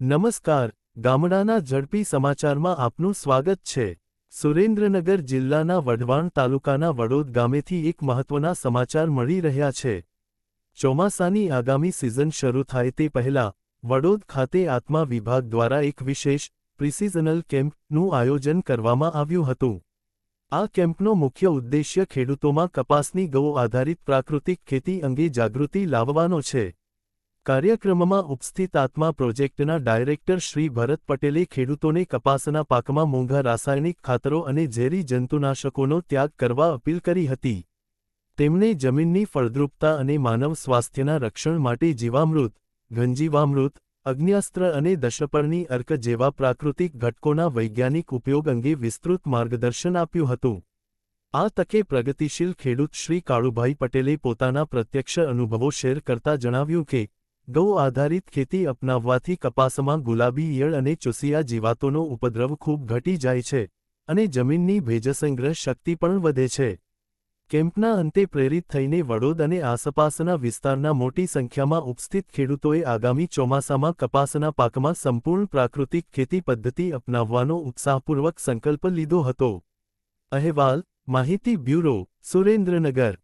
નમસ્કાર, ગામડાના ઝડપી સમાચારમાં આપનું સ્વાગત છે। સુરેન્દ્રનગર જિલ્લાના વઢવાણ તાલુકાના વડોદ ગામેથી એક મહત્વના સમાચાર મળી રહ્યા છે। ચોમાસાની આગામી સિઝન શરૂ થાય તે પહેલા વડોદ ખાતે આત્મા વિભાગ દ્વારા એક વિશેષ પ્રિસિઝનલ કેમ્પનું આયોજન કરવામાં આવ્યું હતું। આ કેમ્પનો મુખ્ય ઉદ્દેશ્ય ખેડૂતોમાં કપાસની ગૌ આધારિત પ્રાકૃતિક ખેતી અંગે જાગૃતિ લાવવાનો છે। કાર્યક્રમમાં ઉપસ્થિત આત્મા પ્રોજેક્ટના ડાયરેક્ટર શ્રી ભરત પટેલે ખેડૂતોને કપાસના પાકમાં મોંઘા રાસાયણિક ખાતરો અને ઝેરી જંતુનાશકોનો ત્યાગ કરવા અપીલ કરી હતી। તેમણે જમીનની ફળદ્રુપતા અને માનવ સ્વાસ્થ્યના રક્ષણ માટે જીવામૃત, ઘનજીવામૃત, અગ્ન્યાસ્ત્ર અને દશપર્ણી અર્ક જેવા પ્રાકૃતિક ઘટકોના વૈજ્ઞાનિક ઉપયોગ અંગે વિસ્તૃત માર્ગદર્શન આપ્યું હતું। આ તકે પ્રગતિશીલ ખેડૂત શ્રી કાળુભાઈ પટેલે પોતાના પ્રત્યક્ષ અનુભવો શેર કરતા જણાવ્યું કે ગૌ આધારિત ખેતી અપનાવવાથી કપાસમાં ગુલાબી ઈયળ અને ચૂસિયા જીવાતોનો ઉપદ્રવ ખૂબ ઘટી જાય છે અને જમીનની ભેજસંગ્રહ શક્તિ પણ વધે છે। કેમ્પના અંતે પ્રેરિત થઈને વડોદ અને આસપાસના વિસ્તારના મોટી સંખ્યામાં ઉપસ્થિત ખેડૂતોએ આગામી ચોમાસામાં કપાસના પાકમાં સંપૂર્ણ પ્રાકૃતિક ખેતી પદ્ધતિ અપનાવવાનો ઉત્સાહપૂર્વક સંકલ્પ લીધો હતો। અહેવાલ, માહિતી બ્યુરો, સુરેન્દ્રનગર।